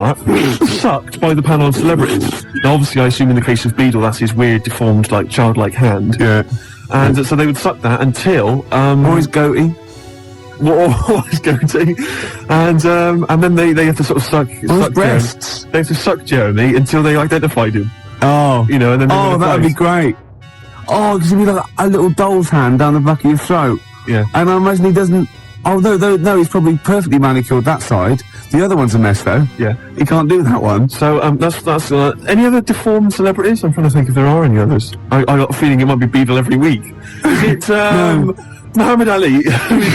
sucked by the panel of celebrities. Now, obviously, I assume in the case of Beadle, that's his weird, deformed, like childlike hand. Yeah. And so they would suck that until or his goatee. Or his goatee. And then they have to sort of suck breasts. They have to suck Jeremy until they identified him. Oh. You know, and then that would be great. Oh, because it'd be like a little doll's hand down the back of your throat. Yeah. And I imagine he doesn't... Oh, no, he's probably perfectly manicured that side. The other one's a mess, though. Yeah. He can't do that one. So, that's any other deformed celebrities? I'm trying to think if there are any others. I got a feeling it might be Beadle every week. Is it, No. Muhammad Ali? Who is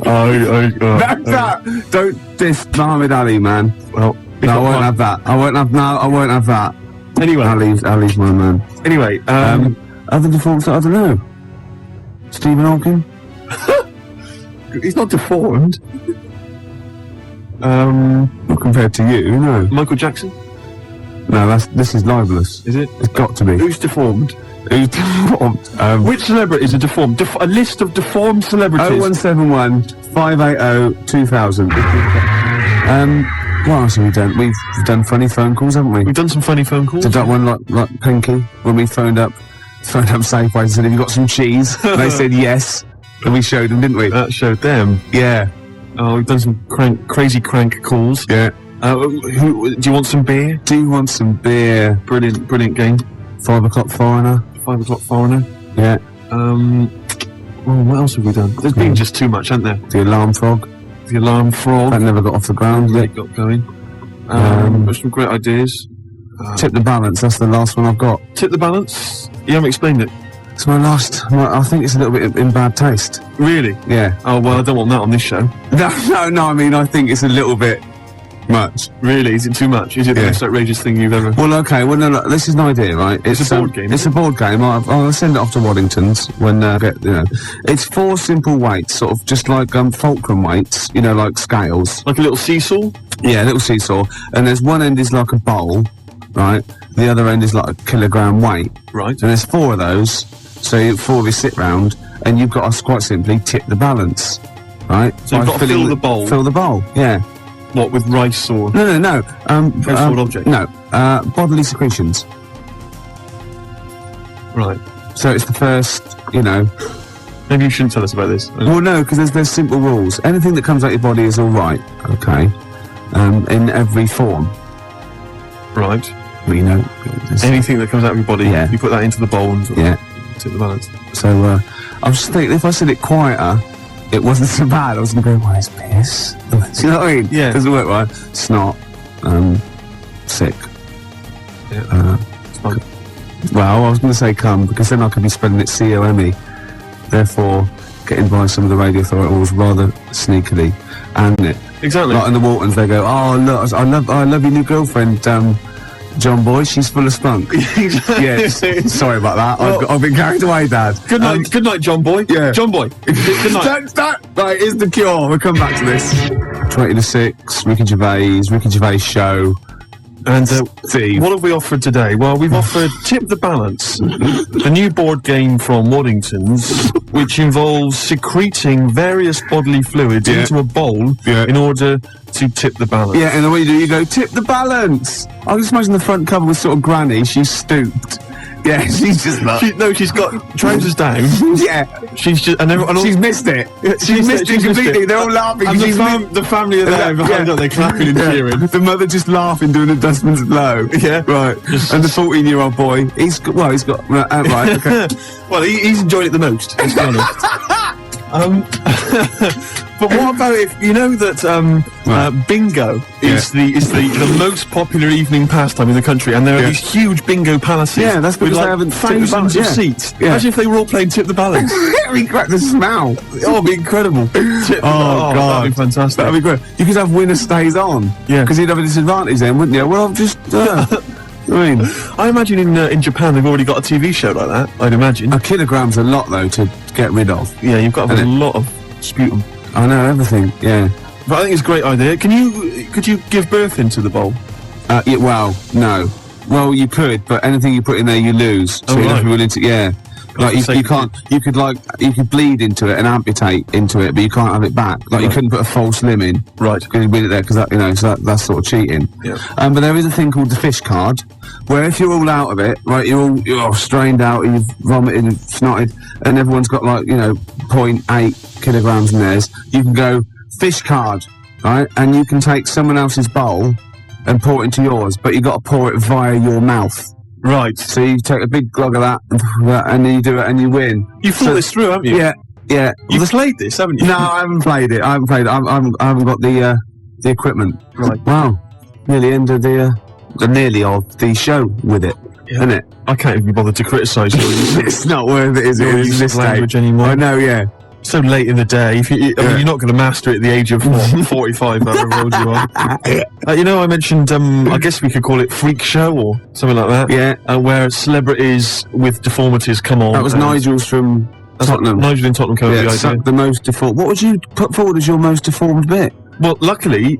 it? Don't diss Muhammad Ali, man. Well, no, I won't have that. I won't have that. Anyway. Ali's my man. Anyway, other deformed, I don't know. Stephen Hawking? He's not deformed. Not compared to you, no. Michael Jackson? No, this is libelous. Is it? It's got to be. Who's deformed? Who's deformed? Which celebrities are deformed? A list of deformed celebrities. 0171 580 2000. What else have we done? We've done funny phone calls, haven't we? We've done some funny phone calls. Did that one like Pinky when we phoned up Safeway and said, "Have you got some cheese?" And they said yes, and we showed them, didn't we? That showed them. Yeah. Oh, we've done some crazy crank calls. Yeah. Do you want some beer? Do you want some beer? Brilliant game. 5 o'clock foreigner. 5 o'clock foreigner. Yeah. Well, what else have we done? There's been just too much, hasn't there? The alarm frog. The alarm frog. That never got off the ground. It got going. Some great ideas. Tip the balance. That's the last one I've got. Tip the balance. You haven't explained it. It's my last. I think it's a little bit in bad taste. Really? Yeah. Oh well, I don't want that on this show. No. I mean, I think it's a little bit much. Really? Is it too much? Is it the most outrageous thing you've ever... Well, okay. Well, no. This is an idea, right? It's a board game. It's a board game. I'll send it off to Waddington's when It's 4 simple weights, sort of just like fulcrum weights. You know, like scales. Like a little seesaw. Yeah, a little seesaw. And there's one end is like a bowl, right? The other end is like a kilogram weight. Right. And there's 4 of those. So 4 of you sit round, and you've got to quite simply tip the balance, right? So you've got to fill the bowl. Fill the bowl. Yeah. What, with rice or... No. Household object? No. Bodily secretions. Right. So it's the first, Maybe you shouldn't tell us about this. Well, no, because there's simple rules. Anything that comes out your body is all right, okay? In every form. Right. Well, anything that comes out of your body, you put that into the bowl and tip the balance. So, I was just thinking, if I said it quieter, it wasn't so bad. I was going to go, where's piss? Do you know what I mean? Yeah. Doesn't work right. Snot. Sick. Yeah. Well, I was going to say cum, because then I could be spelling it C-O-M-E. Therefore, getting by some of the radio authorities rather sneakily. And it. Exactly. Like in the Waltons, they go, "Oh, look, I love your new girlfriend, John Boy, she's full of spunk." Yeah, sorry about that. Well, I've been carried away, Dad. Good night, John Boy. Yeah. John Boy. Good night. Right, here's the cure. We'll come back to this. 20 to 6, Ricky Gervais show. And Steve, what have we offered today? Well, we've offered Tip the Balance, a new board game from Waddington's, which involves secreting various bodily fluids into a bowl in order to tip the balance. Yeah, and the way you do, you go, tip the balance. I just imagine the front cover was sort of Granny. She's stooped. Yeah, she's just like... she's got trousers down. Yeah. She's just... she's missed it. She's missed it completely. They're all laughing. And the family are there behind her. They're clapping and cheering. The mother just laughing, doing a dustman's blow. Yeah. Right. And the 14-year-old boy, he's got... right, okay. Well, he's enjoyed it the most, let's be honest. But what about if you know that bingo is the most popular evening pastime in the country, and there are these huge bingo palaces. Yeah, that's because with they haven't thousands of seats. Yeah. Imagine if they were all playing Tip the Balance. We crack the smell. Oh, it'd be incredible. God, that'd be fantastic. That'd be great. You could have winner stays on. Yeah, because you'd have a disadvantage then, wouldn't you? Well, I've just. I imagine in Japan they've already got a TV show like that. I'd imagine. A kilogram's a lot though to get rid of. Yeah, you've got to have a lot of sputum. I know everything. Yeah, but I think it's a great idea. Could you give birth into the bowl? Yeah, well, no. Well, you could, but anything you put in there, you lose. So you'd have to be willing to. Yeah. Like you can't. You could bleed into it and amputate into it, but you can't have it back. Like you couldn't put a false limb in. Right. Because you win it there, because that's sort of cheating. Yeah. But there is a thing called the fish card, where if you're all out of it, right, you're all strained out, you've vomited and snotted, and everyone's got 0.8 kilograms in theirs, you can go fish card, right, and you can take someone else's bowl and pour it into yours, but you got to pour it via your mouth. Right. So you take a big glug of that, and then you do it, and you win. You've thought this through, haven't you? Yeah. You've played this, haven't you? No, I haven't played it. I haven't got the equipment. Right. Wow. Nearly end of the show with it, isn't it? I can't even be bothered to criticise you. It's not worth it, is it? Use this language anymore. I know, yeah. So late in the day. I mean, you're not going to master it at the age of 45, however old you are. I mentioned, I guess we could call it Freak Show or something like that. Yeah. Where celebrities with deformities come on. That was Nigel's from Tottenham. Nigel in Tottenham came with the idea. The most deformed. What would you put forward as your most deformed bit? Well, luckily,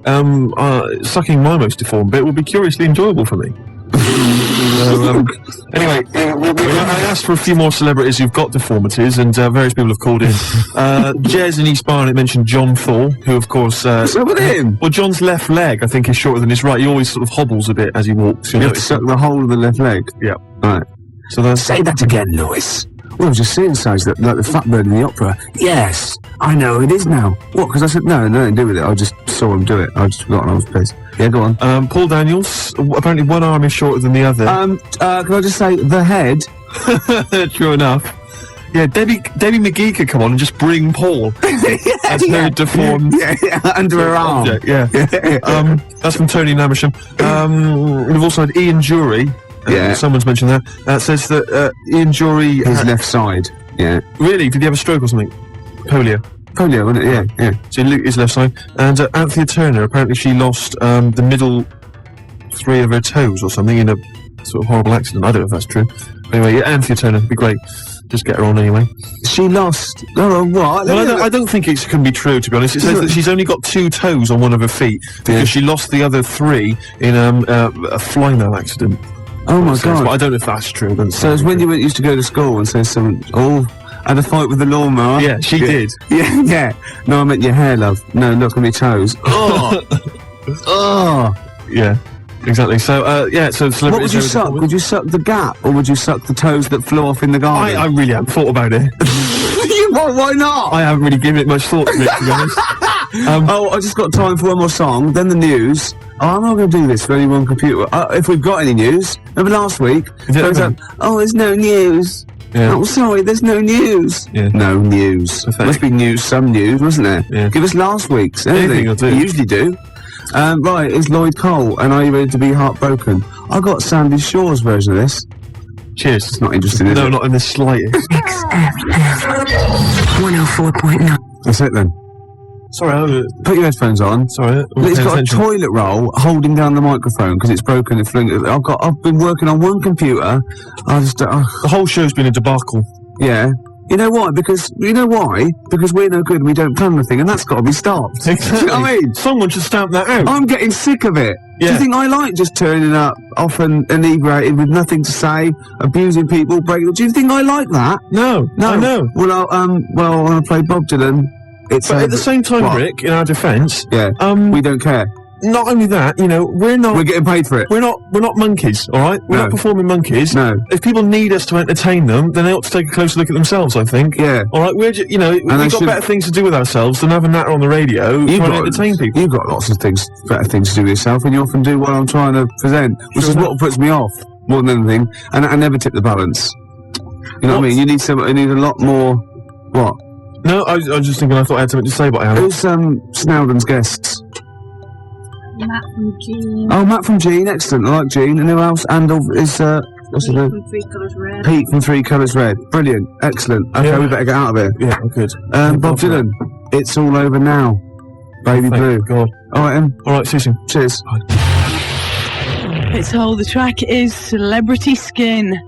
sucking my most deformed bit would be curiously enjoyable for me. Anyway, I asked for a few more celebrities who've got deformities, and various people have called in. Jez in East Barnet mentioned John Thor, who, of course... What's up with him? Well, John's left leg, I think, is shorter than his right. He always sort of hobbles a bit as he walks. You have to suck the whole of the left leg? Yeah. Right. So that's... Say that again, Lewis. Well, I was just saying, like the fat bird in the opera. Yes, I know it is now. What? Because I said, no, nothing to do with it. I just saw him do it. I just forgot and I was pissed. Yeah, go on. Paul Daniels, apparently one arm is shorter than the other. Can I just say, the head? True enough. Yeah, Debbie McGee could come on and just bring Paul as her deformed... under her arm. Object, yeah. That's from Tony Namersham. We've also had Ian Jury. Someone's mentioned that. Says that Ian Jury... His left side. Yeah. Really? Did he have a stroke or something? Polio, wasn't it? Yeah. So his left side. And Anthea Turner, apparently she lost the middle 3 of her toes or something in a sort of horrible accident. I don't know if that's true. But anyway, yeah, Anthea Turner, be great. Just get her on anyway. She lost... Oh, what? Well, I don't think it can be true, to be honest. It says that she's only got 2 toes on one of her feet because she lost the other 3 in a fly-mail accident. Oh my God! But I don't know if that's true. So it's when you used to go to school and say something. Oh, had a fight with the lawnmower. Yeah, she did. Yeah. No, I meant your hair, love. No, look at my toes. Oh. Yeah, exactly. So So celebrities. What would you suck? Would you suck the gap, or would you suck the toes that flew off in the garden? I really haven't thought about it. Why not? I haven't really given it much thought to it, to be honest. I just got time for one more song, then the news. I'm not going to do this for any one computer. If we've got any news. Remember last week? There's no news. Yeah. Oh, sorry, there's no news. Yeah. No news. Must be news, some news, wasn't there? Yeah. Give us last week's. Anything will do. You usually do. Right, it's Lloyd Cole, and Are You Ready to Be Heartbroken? I got Sandy Shaw's version of this. Cheers. It's not interesting, is it? No, not in the slightest. 104.9. That's it then. Sorry, put your headphones on. Sorry, it's got a toilet roll holding down the microphone because it's broken. I've been working on one computer. The whole show's been a debacle. Yeah. You know why? Because we're no good and we don't plan anything, and that's got to be stopped. Exactly. You know what I mean? Someone should stamp that out. I'm getting sick of it. Yeah. Do you think I like just turning up often inebriated with nothing to say, abusing people, breaking? Do you think I like that? No. I know. Well, when I play Bob Dylan. But at the same time, Rick, in our defence, we don't care. Not only that, we're getting paid for it. We're not monkeys, all right? We're not performing monkeys. No. If people need us to entertain them, then they ought to take a closer look at themselves, I think. Yeah. All right, we've got better things to do with ourselves than having that on the radio trying to entertain people. You've got lots of better things to do with yourself, and you often do what I'm trying to present, which is what puts me off more than anything. And I never tip the balance. You know what I mean? You need a lot more. What? No, I was just thinking. I thought I had something to say, but I haven't. Who's Snowden's guests? Matt from Gene. Oh, Matt from Gene, excellent. I like Gene. And who else? And is what's his name? From 3 Colours Red. Pete from 3 Colours Red. Brilliant, excellent. Okay, we better get out of here. Yeah, good. Bob Dylan, It's All Over Now. Baby Blue. God. All right, Em. All right, see you soon. Cheers. It's all. The track is Celebrity Skin.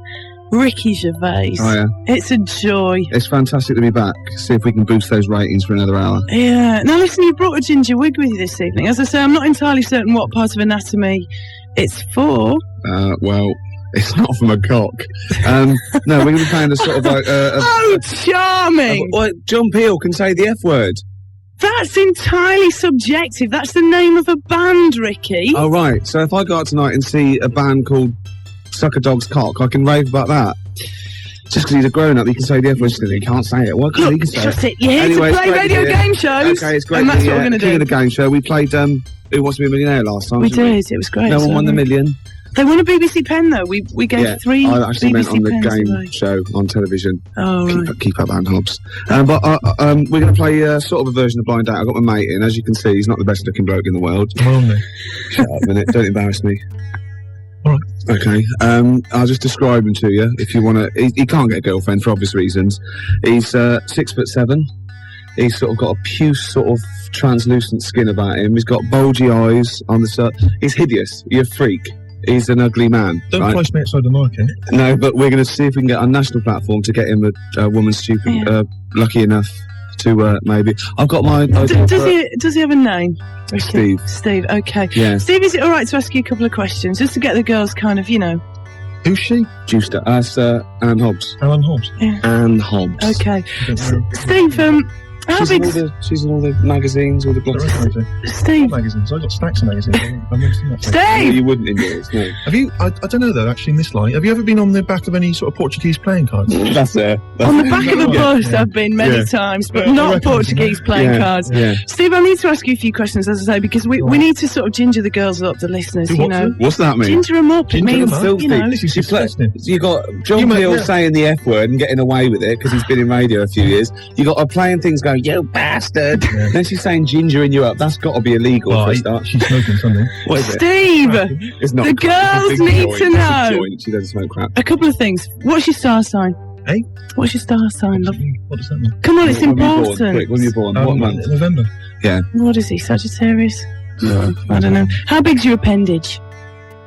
Ricky Gervais. Oh, yeah. It's a joy. It's fantastic to be back. See if we can boost those ratings for another hour. Yeah. Now listen, you brought a ginger wig with you this evening. As I say, I'm not entirely certain what part of anatomy it's for. Well, It's not from a cock. No, we're going to be playing a sort of like... Oh, charming! John Peel can say the F word. That's entirely subjective. That's the name of a band, Ricky. Oh, right. So if I go out tonight and see a band called Suck a Dog's Cock, I can rave about that. Just because he's a grown-up, he can say the F word, he can't say it. Well, he can say shut it. it. You're here Anyway, to play radio game shows. Okay, it's great. And that's what we're going to King do. of the game show. We played Who Wants to Be a Millionaire last time. We did. It was great. No one won the million. They won a BBC pen, though. We gave 3 I actually meant BBC on the pens game away. show on television. Oh, right. Keep up, Ann Hobbs. But we're going to play sort of a version of Blind Date. I've got my mate in. As you can see, he's not the best looking bloke in the world. Shut up a minute. Don't embarrass me. All right. Okay. I'll just describe him to you if you want to. He can't get a girlfriend for obvious reasons. He's 6'7". He's sort of got a puce sort of translucent skin about him. He's got bulgy eyes on the side. He's hideous. You're a freak. He's an ugly man. Don't right? price me outside the market. No, but we're going to see if we can get on national platform to get him a woman stupid, lucky enough to maybe. I've got my. Does he have a name? Steve. Steve. Okay. Yeah. Steve, is it all right to ask you a couple of questions just to get the girls kind of, Who's she? Juicer. That's Ann Hobbs. Alan Hobbs. Yeah. Ann Hobbs. Okay. I don't know. Steve, how big? She's in all the magazines, all the I don't blogs. recognise her. Steve. Magazines. I've got stacks of magazines. I've never seen that. Steve. You wouldn't enjoy it, no. Have you? I don't know though. Actually, in this line, have you ever been on the back of any sort of Portuguese playing cards? That's it. On the back of a Yeah. bus, I've been many times, but Yeah, I not reckon, Portuguese playing cards. Yeah. Steve, I need to ask you a few questions, as I say, because we need to sort of ginger the girls up, the listeners, Do you what, know. sir? What's that mean? Ginger them up. It Ginger means, them up? Filthy. you know. This is disgusting. You got John Peel saying the F word and getting away with it because he's been in radio a few years. You got her playing things going, you bastard. Yeah. Then she's saying ginger in you up. That's got to be illegal for a start. She's smoking something. What is it? Steve, It's not the crap. It's a girls big need joint. to It's a know. joint. She doesn't smoke crap. a couple of things. What's your star sign? Hey? What's your star sign, love? What does that mean? Come on, it's When were you born? important. Quick, when were you born? What month? November. What is he, Sagittarius? I don't know. How big's your appendage?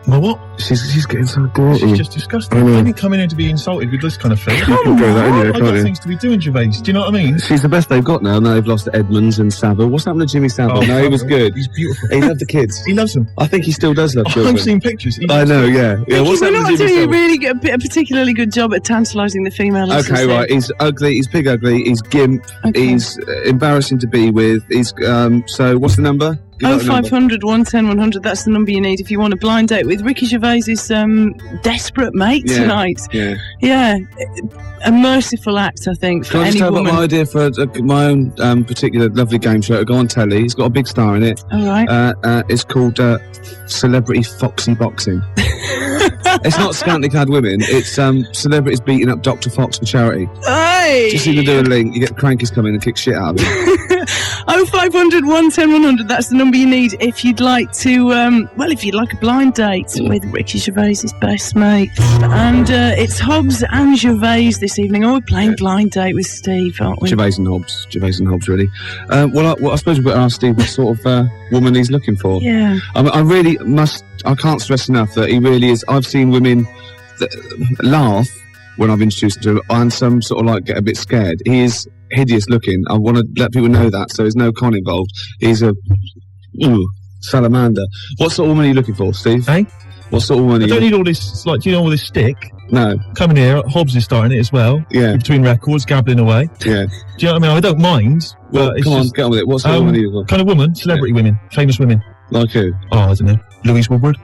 Well, what? She's getting so dirty. She's just disgusting. I know. I didn't come in here to be insulted with this kind of thing. You can go that anyway, I've can't got you? things to be doing, Gervais. Do you know what I mean? She's the best they've got now. Now they've lost Edmonds and Savile. What's happened to Jimmy Savile? No, he was good. He's beautiful. He loved the kids. He loves them. I think he still does love children. I've seen pictures. He I loves know, them. yeah. What's We're happened not to Jimmy doing Savile? really a particularly good job at tantalising the female listeners. Okay, right. He's ugly. He's pig ugly. He's gimp. Okay. He's embarrassing to be with. He's so. What's the number? Give out the number. 0500 110 100. That's the number you need if you want a blind date with Ricky Gervais's desperate mate Yeah. tonight. Yeah. Yeah, a merciful act, I think, for Can I just any tell about woman. my idea for my own particular lovely game show to go on telly? It's got a big star in it. All right. It's called Celebrity Foxy Boxing. It's not scantily clad women. It's celebrities beating up Dr. Fox for charity. Hey! Just need to do a link. You get crankies come in and kick shit out of it. 0500 110 100. That's the number you need if you'd like to, if you'd like a blind date with Ricky Gervais's best mate. And it's Hobbs and Gervais this evening. Oh, we're playing blind date with Steve, aren't we? Gervais and Hobbs, really. I suppose we've got to ask Steve what sort of woman he's looking for. Yeah. I can't stress enough that he really is. I've seen women laugh when I've introduced him to him, and some sort of like get a bit scared. He is hideous looking. I want to let people know that, so there's no con involved. He's a salamander. What sort of woman are you looking for, Steve? Hey? What sort of woman I are don't you? need all this, like, do you know all this stick? No. Coming here, Hobbs is starting it as well. Yeah. Between records, gabbling away. Yeah. Do you know what I mean? I don't mind. Well, but it's come on, just, get on with it. What sort of woman are you looking kind of woman, celebrity women, famous women. for? Like who? Oh, I don't know. Louise Woodward.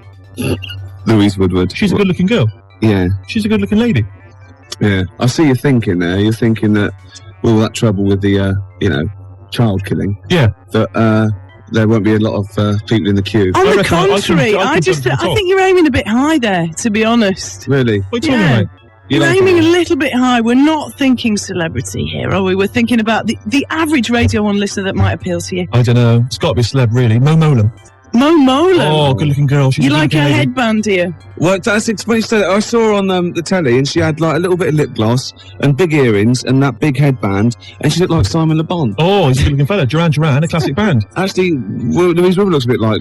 Louise Woodward. She's a good-looking girl. Yeah. She's a good-looking lady. Yeah. I see you thinking there. You're thinking that all that trouble with the, child killing. Yeah. That there won't be a lot of people in the queue. On I the reckon I contrary, can I jump to the I top. think you're aiming a bit high there, to be honest. Really? What are you Yeah. talking about? You're like aiming it? a little bit high. We're not thinking celebrity here, are we? We're thinking about the average Radio 1 listener that might appeal to you. I don't know. It's got to be a celeb, really. Mo Molam. Mo Molam. Oh, good-looking girl. She's You a like her good-looking lady. headband, do you? Well, that's funny you say that. I saw her on the telly, and she had like a little bit of lip gloss and big earrings and that big headband, and she looked like Simon Le Bon. Oh, he's a good-looking fella. Duran Duran, a classic band. Actually, Louise Woodward looks a bit like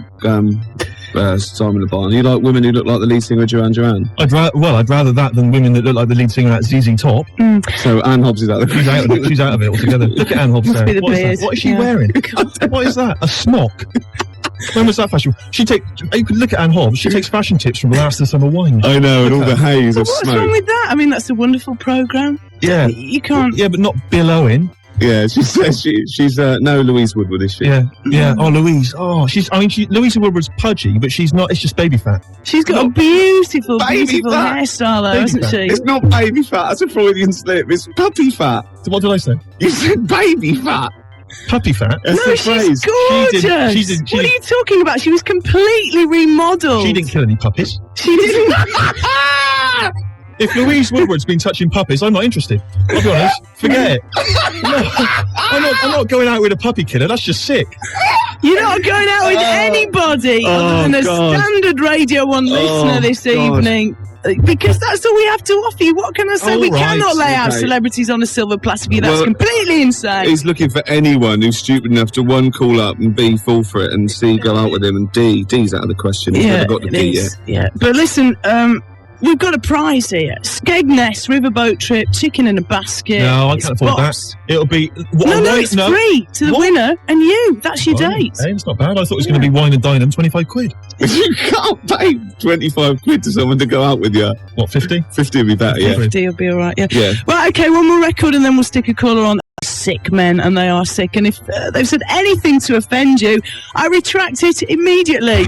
Simon Le Bon. You like women who look like the lead singer of Duran Duran. I'd rather that than women that look like the lead singer at ZZ Top. So Ann Hobbs is out there. She's out of it. She's out of it altogether. Look at Ann Hobbs Must there. be the What is beard. that? What is she Yeah. wearing? What is that? A smock? When was that fashion? You could look at Anne Hobbs. She takes fashion tips from Last of the Summer Wine. I know, and all the haze of What's smoke. wrong with that? I mean, that's a wonderful programme. Yeah. You can't... Yeah, but not billowing. Yeah, she says she's no Louise Woodward, is she? Yeah. Oh, Louise. Oh, Louise Woodward's pudgy, but she's not. It's just baby fat. She's got a beautiful fat. hairstyle, though, Baby hasn't fat. she? It's not baby fat. That's a Freudian slip. It's puppy fat. So what did I say? You said baby fat. Puppy fat. That's No, the she's phrase. gorgeous. She didn't- What are you talking about? She was completely remodelled. She didn't kill any puppies. She didn't. If Louise Woodward's been touching puppies, I'm not interested. I'll be honest. Forget it. No, I'm not going out with a puppy killer. That's just sick. You're not going out with anybody other than a standard Radio 1 listener this evening. Because that's all we have to offer you. What can I say? All we right, cannot lay out okay. celebrities on a silver platter for you. That's Well, completely insane. He's looking for anyone who's stupid enough to one, call up, and B, fall for it, and C, go out with him, and D's out of the question. He's never got the it D is. yet. Yeah. But listen, we've got a prize here. Skegness riverboat trip, chicken in a basket. No, I It's can't afford boxed. that. It'll be... It's free to the winner and you. That's your date. Hey, it's not bad. I thought it was going to be wine and dine and 25 quid. You can't pay 25 quid to someone to go out with you. What, 50? 50 would be better, yeah. 50 will be all right, yeah. Yeah. Right, okay, one more record and then we'll stick a caller on. Sick men, and they are sick. And if they've said anything to offend you, I retract it immediately.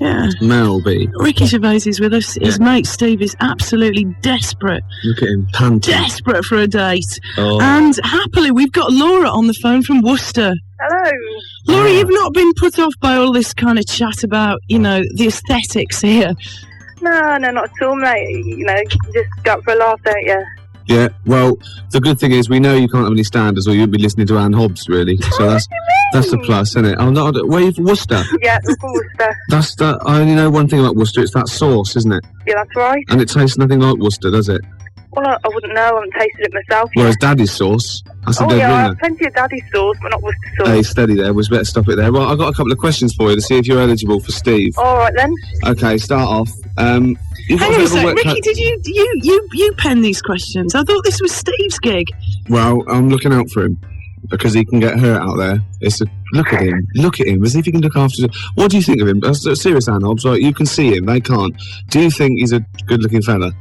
Yeah. Mel B. Ricky Gervais is with us. His mate Steve is absolutely desperate. Look at him panting. Desperate for a date. Oh. And happily, we've got Laura on the phone from Worcester. Hello. Laura, you've not been put off by all this kind of chat about, the aesthetics here. No, not at all, mate. Just go up for a laugh, don't you? Yeah, well, the good thing is we know you can't have any standards or you'd be listening to Anne Hobbs, really. So that's a plus, isn't it? Oh, no, where are you from? Worcester? Yeah, I'm from Worcester. I only know one thing about Worcester, it's that sauce, isn't it? Yeah, that's right. And it tastes nothing like Worcester, does it? Well, I wouldn't know. I haven't tasted it myself yet. Whereas Daddy's sauce, that's a Oh, dead yeah, I winner. have plenty of daddy's sauce, but not Worcester sauce. Hey, steady there. We better stop it there. Well, I've got a couple of questions for you to see if you're eligible for Steve. All right, then. Okay, start off. You've got Hang on a bit of a sec, wet Ricky, cut- did you pen these questions? I thought this was Steve's gig. Well, I'm looking out for him because he can get hurt out there. Look at him, as if he can look after. What do you think of him? Serious, Anne Hobbs. Like, you can see him, they can't. Do you think he's a good-looking fella?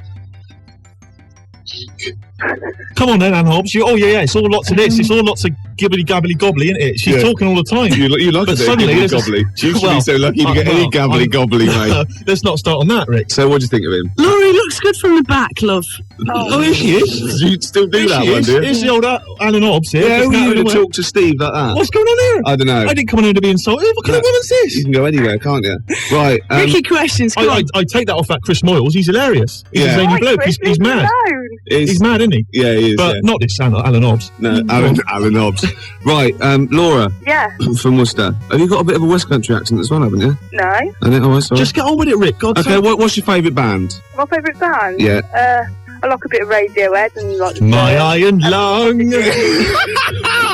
Come on then, Anne Hobbs. Yeah. It's all lots of this. It's all lots of gibbly gobbly, isn't it? She's talking all the time. You like But it, suddenly gibbly there's- gobbly. You should well, be so lucky to get any gabbly gobbly, mate. Let's not start on that, Rick. So, what do you think of him? Laura, he looks good from the back, love. Oh, here she is. Do you still do Here that she one, is. do you? Here's the old Anne and Hobbs here. Yeah, Just who are you nattering going to away. talk to Steve like that? What's going on here? I don't know. I didn't come on here to be insulted. What kind of woman's You this? can go anywhere, can't you? Right. Ricky questions, come on. I take that off that Chris Moyles. He's hilarious. He's Yeah. a zany Right, bloke. Chris, He's leave me mad. alone. He's mad, isn't he? Yeah, he is. But yeah. not this Alan Hobbs. No, Alan Hobbs. Right, Laura Yeah. from Worcester. Have you got a bit of a West Country accent as well, haven't you? No. Sorry. Just get on with it, Rick. God's Okay, sake. what's your favourite band? My favourite band? Yeah. I like a bit of Radiohead and like... My iron lung.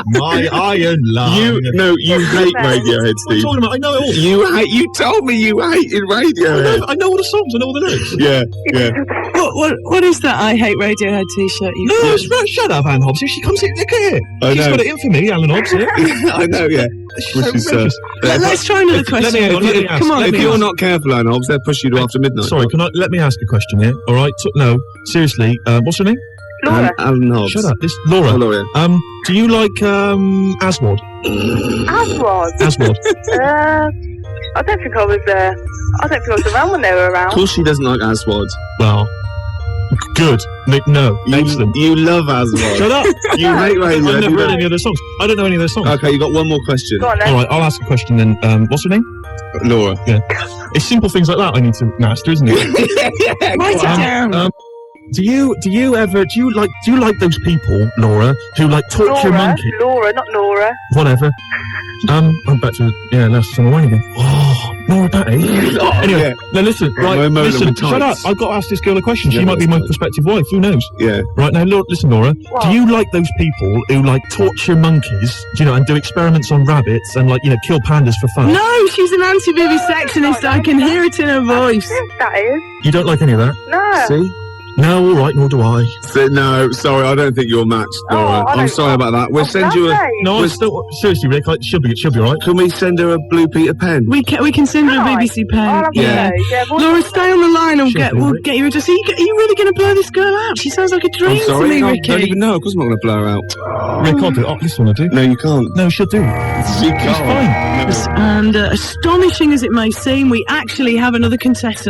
My iron lung. You hate Radiohead, What are you Steve. talking about? I know it all. You told me you hated Radiohead. I know all the songs. I know all the lyrics. Yeah. What is that I Hate Radiohead t-shirt you No, it's right. Shut up, Anne Hobbs. If she comes in, look at it. I She's know. got it in for me, Alan Hobbs. Yeah? I know, yeah. She's Which so is, rubbish. Let's try another question. hang on, let me ask. Come on, Let If me you're ask. not careful, Alan Hobbs, they'll push you to after midnight. Sorry, let me ask a question here? All right. No, seriously. What's her name? Laura. Alan Hobbs. Shut up. This Laura. Oh, Laura. Do you like Aswad? Aswad. Aswad. I don't think I was around when they were Of around. course she doesn't like Aswad. Well, good. No, excellent. You love Aswad. Shut up. You hate I've Radiohead. never heard any of their songs. I don't know any of their songs. Okay, you got one more question. Go on then. All right, I'll ask a question then. What's her name? Laura. It's simple things like that I need to master, isn't it? Write it down. Do you like those people, Laura, who like torture monkeys? Laura, not Nora. Whatever. I'm back to Last Summer Wine again. Oh, Laura Batty. Anyway, Yeah. now listen, Yeah, right? we're moaning Listen, with shut up. tights. I've got to ask this girl a question. She Yeah, might be my that's prospective wife. Who knows? Yeah. Right now, listen, Laura. What? Do you like those people who like torture monkeys? And do experiments on rabbits and kill pandas for fun? No, she's an anti-vivisectionist. I can hear it in her voice. Yes, that is. You don't like any of that? No. See? No, all right, nor do I. No, sorry, I don't think you're matched, Laura. I I'm don't- sorry about that. We'll send you a... lovely. No, I still... Seriously, Rick, she'll be all right. Can we send her a Blue Peter pen? We can send her a Can I? BBC pen. I'll have Yeah. those, yeah, well, Laura, stay on the line and Sure, we'll Rick. get you address. Are you really going to blow this girl out? She sounds like a dream I'm sorry, to me, I Ricky. don't even know, because I'm not going to blow her out. Rick, I'll do it. Oh, this one I do. No, you can't. No, she'll do. She She's fine. And astonishing as it may seem, we actually have another contestant.